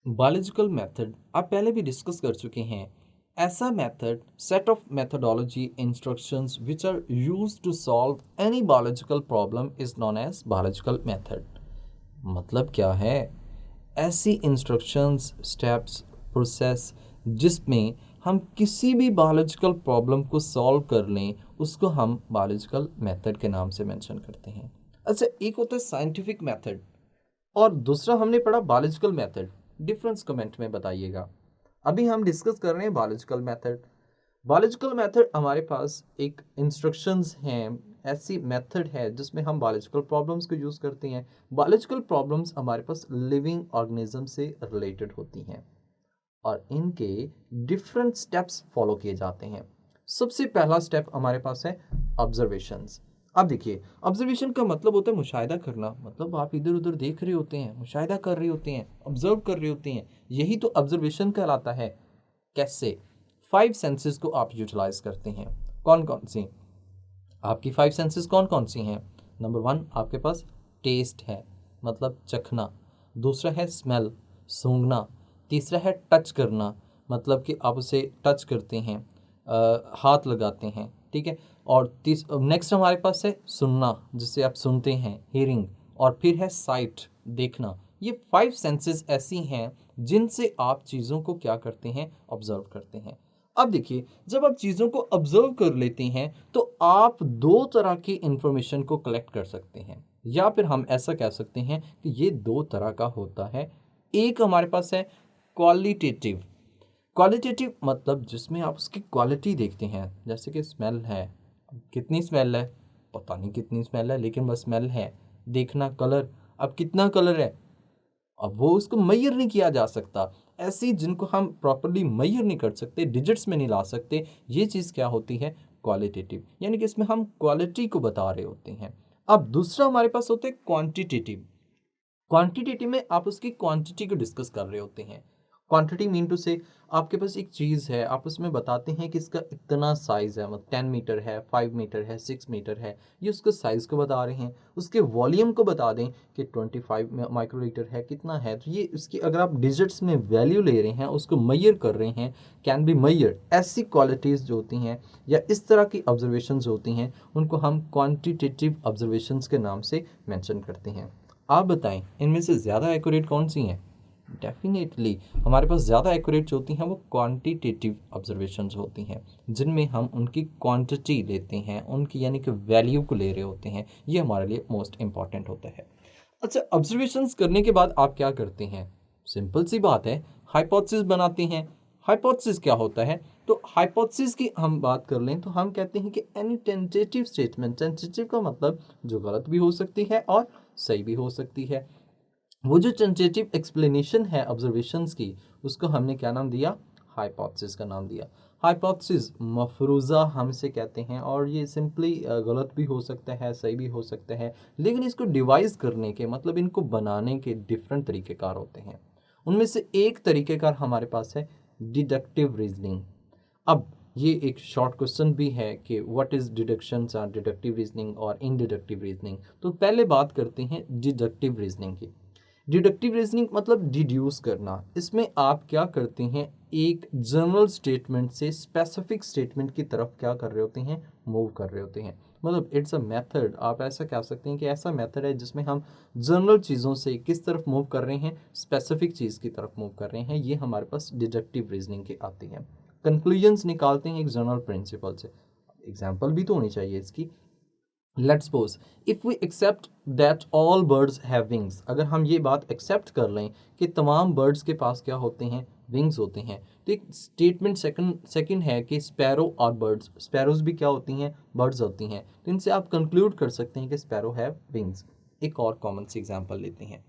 Biological method आप पहले भी डिस्कस कर चुके हैं। ऐसा method set of methodology instructions which are used to solve any biological problem is known as biological method. मतलब क्या है? ऐसी इंस्ट्रक्शंस, स्टेप्स, प्रोसेस जिसमें हम किसी भी बायोलॉजिकल प्रॉब्लम को सॉल्व कर लें, उसको हम बायोलॉजिकल मेथड के नाम से मेंशन करते हैं। अच्छा, एक होता है साइंटिफिक मेथड और दूसरा हमने पढ़ा बायोलॉजिकल मेथड। डिफरेंस कमेंट में बताइएगा। अभी हम डिस्कस कर रहे हैं बायोलॉजिकल मेथड। बायोलॉजिकल मेथड हमारे पास एक इंस्ट्रक्शंस हैं, ऐसी मेथड है जिसमें हम बायोलॉजिकल प्रॉब्लम्स को यूज़ करते हैं। बायोलॉजिकल प्रॉब्लम्स हमारे पास लिविंग ऑर्गेनिज्म से रिलेटेड होती हैं और इनके डिफरेंट स्टेप्स फॉलो किए जाते हैं। सबसे पहला स्टेप हमारे पास है ऑब्जर्वेशंस। अब देखिए, ऑब्जर्वेशन का मतलब होता है मुशाहिदा करना। मतलब आप इधर उधर देख रहे होते हैं, मुशाहिदा कर रहे होते हैं, ऑब्जर्व कर रहे होते हैं, यही तो ऑब्जर्वेशन कहलाता है। कैसे? 5 सेंसेस को आप यूटिलाइज करते हैं। कौन कौन सी आपकी 5 सेंसेस कौन कौन सी हैं? नंबर 1 आपके पास टेस्ट है, मतलब चखना। दूसरा है स्मेल, सूंघना। तीसरा है टच करना, मतलब कि आप उसे टच करते हैं, हाथ लगाते हैं, ठीक है। और नेक्स्ट हमारे पास है सुनना, जिसे आप सुनते हैं, हियरिंग। और फिर है साइट, देखना। ये 5 सेंसेस ऐसी हैं जिनसे आप चीज़ों को क्या करते हैं? ऑब्जर्व करते हैं। अब देखिए, जब आप चीज़ों को ऑब्जर्व कर लेते हैं तो आप दो तरह की इंफॉर्मेशन को कलेक्ट कर सकते हैं, या फिर हम ऐसा कह सकते हैं कि ये दो तरह का होता है। एक हमारे पास है क्वालिटेटिव। क्वालिटेटिव मतलब जिसमें आप उसकी क्वालिटी देखते हैं, जैसे कि स्मेल है। कितनी स्मेल है? पता नहीं कितनी स्मेल है, लेकिन बस स्मेल है। देखना, कलर, अब कितना कलर है? अब वो उसको मेजर नहीं किया जा सकता। ऐसी जिनको हम प्रॉपर्ली मेजर नहीं कर सकते, डिजिट्स में नहीं ला सकते, ये चीज़ क्या होती है? क्वालिटेटिव। यानी कि इसमें हम क्वालिटी को बता रहे होते हैं। अब दूसरा हमारे पास होता है क्वांटिटेटिव। क्वांटिटेटिव में आप उसकी क्वांटिटी को डिस्कस कर रहे होते हैं। क्वांटिटी मीन टू से, आपके पास एक चीज़ है, आप उसमें बताते हैं कि इसका इतना साइज़ है, मतलब 10 मीटर है, 5 मीटर है, 6 मीटर है। ये उसके साइज़ को बता रहे हैं। उसके वॉल्यूम को बता दें कि 25 माइक्रोलीटर है, कितना है। तो ये उसकी अगर आप डिजिट्स में वैल्यू ले रहे हैं, उसको मैयर कर रहे हैं, कैन बी मैयर। ऐसी क्वालिटीज़ जो होती हैं या इस तरह की ऑब्जर्वेशंस होती हैं, उनको हम क्वांटिटेटिव ऑब्जर्वेशंस के नाम से मेंशन करते हैं। आप बताएं, इनमें से ज़्यादा एक्यूरेट कौन सी हैं? डेफिनेटली हमारे पास ज़्यादा एक्यूरेट जो होती हैं वो क्वांटिटेटिव ऑब्जर्वेशंस होती हैं, जिनमें हम उनकी क्वांटिटी लेते हैं, उनकी यानी कि वैल्यू को ले रहे होते हैं। ये हमारे लिए मोस्ट इंपॉर्टेंट होता है। अच्छा, ऑब्जर्वेशंस करने के बाद आप क्या करते हैं? सिंपल सी बात है, हाइपोथेसिस बनाते हैं। हाइपोथेसिस क्या होता है? तो हाइपोथेसिस की हम बात कर लें तो हम कहते हैं कि एनी टेंटेटिव स्टेटमेंट, टेंटेटिव का मतलब जो गलत भी हो सकती है और सही भी हो सकती है। वो जो टेंटेटिव एक्सप्लेनेशन है ऑब्जर्वेशंस की, उसको हमने क्या नाम दिया? हाइपोथेसिस का नाम दिया। हाइपोथेसिस मफरूज़ा हम इसे कहते हैं, और ये सिंपली गलत भी हो सकता है, सही भी हो सकता है, लेकिन इसको डिवाइस करने के मतलब इनको बनाने के डिफरेंट तरीक़ेकार होते हैं। उनमें से एक तरीक़ेकार हमारे पास है डिडक्टिव रीजनिंग। अब ये एक शॉर्ट क्वेश्चन भी है कि व्हाट इज़ डिडक्शंस और डिडक्टिव रीजनिंग और इनडिडक्टिव रीजनिंग। तो पहले बात करते हैं डिडक्टिव रीजनिंग की। डिडक्टिव रीजनिंग मतलब डिड्यूस करना। इसमें आप क्या करते हैं? एक जनरल स्टेटमेंट से स्पेसिफिक स्टेटमेंट की तरफ क्या कर रहे होते हैं? मूव कर रहे होते हैं। मतलब इट्स अ मेथड, आप ऐसा कह सकते हैं कि ऐसा मेथड है जिसमें हम जनरल चीज़ों से किस तरफ मूव कर रहे हैं? स्पेसिफिक चीज़ की तरफ मूव कर रहे हैं। ये हमारे पास डिडक्टिव रीजनिंग की आती है। कंक्लूजन्स निकालते हैं एक जनरल प्रिंसिपल से। एग्जाम्पल भी तो होनी चाहिए इसकी। Let's suppose if we accept that all birds have wings. अगर हम ये बात एक्सेप्ट कर लें कि तमाम बर्ड्स के पास क्या होते हैं? विंग्स होते हैं। तो एक स्टेटमेंट सेकंड है कि स्पैरो और बर्ड्स, स्पैरोज भी क्या होती हैं? बर्ड्स होती हैं। तो इनसे आप कंक्लूड कर सकते हैं कि स्पैरो हैव विंग्स। एक और कॉमन सी एग्जांपल लेते हैं।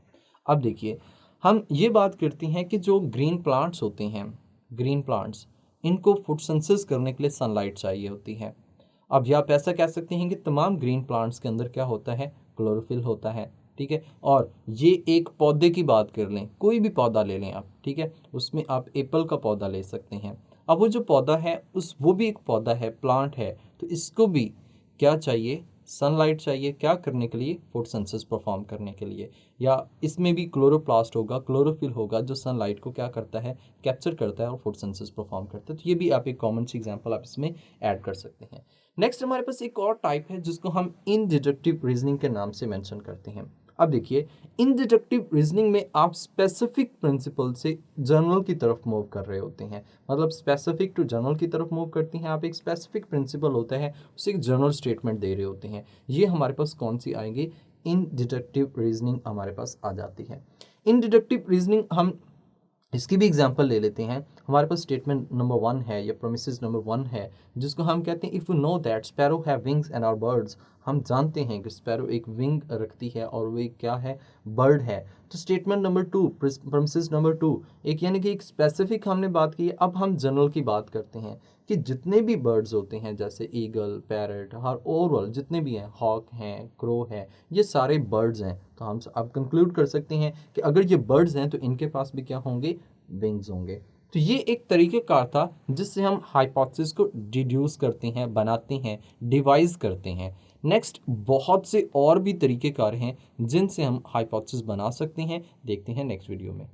अब देखिए, हम ये बात करते हैं कि जो ग्रीन प्लांट्स होते हैं, ग्रीन प्लांट्स, इनको फोटोसिंथेसिस करने के लिए सनलाइट चाहिए होती है। अब या आप ऐसा कह सकते हैं कि तमाम ग्रीन प्लांट्स के अंदर क्या होता है? क्लोरोफिल होता है, ठीक है। और ये एक पौधे की बात कर लें, कोई भी पौधा ले लें आप, ठीक है, उसमें आप एप्पल का पौधा ले सकते हैं। अब वो जो पौधा है वो भी एक पौधा है, प्लांट है, तो इसको भी क्या चाहिए? सनलाइट चाहिए क्या करने के लिए, फोटोसिंथेसिस परफॉर्म करने के लिए। या इसमें भी क्लोरोप्लास्ट होगा, क्लोरोफिल होगा जो सनलाइट को क्या करता है, कैप्चर करता है और फोटोसिंथेसिस परफॉर्म करता है। तो ये भी आप एक कॉमन सी एग्जांपल आप इसमें ऐड कर सकते हैं। नेक्स्ट हमारे पास एक और टाइप है जिसको हम इंडिडक्टिव रीजनिंग के नाम से मेंशन करते हैं। अब देखिए, इंडिडक्टिव रीजनिंग में आप स्पेसिफिक प्रिंसिपल से जनरल की तरफ मूव कर रहे होते हैं, मतलब स्पेसिफिक टू जनरल की तरफ मूव करती हैं आप। एक स्पेसिफिक प्रिंसिपल होता है, उसे एक जनरल स्टेटमेंट दे रहे होते हैं। ये हमारे पास कौन सी आएंगी, इन डिडक्टिव रीजनिंग हमारे पास आ जाती है। इन डिडक्टिव रीजनिंग हम इसकी भी एग्जांपल ले लेते हैं। हमारे पास स्टेटमेंट नंबर 1 है या प्रोमिसेस नंबर 1 है, जिसको हम कहते हैं if you know that sparrow have wings and are birds. हम जानते हैं कि स्पैरो एक विंग रखती है और वो एक क्या है, बर्ड है। तो स्टेटमेंट नंबर 2, प्रोमिसेस नंबर 2, एक यानी कि एक स्पेसिफिक हमने बात की है। अब हम जनरल की बात करते हैं कि जितने भी बर्ड्स होते हैं जैसे ईगल, पैरट, हर ओवरऑल जितने भी हैं, हॉक हैं, क्रो है, ये सारे बर्ड्स हैं। तो हम अब कंक्लूड कर सकते हैं कि अगर ये बर्ड्स हैं तो इनके पास भी क्या होंगे, विंग्स होंगे। तो ये एक तरीक़ेकार था जिससे हम हाइपोथेसिस को डिड्यूस करते हैं, बनाते हैं, डिवाइस करते हैं। नेक्स्ट बहुत से और भी तरीक़ेकार हैं जिनसे हम हाइपोथेसिस बना सकते हैं। देखते हैं नेक्स्ट वीडियो में।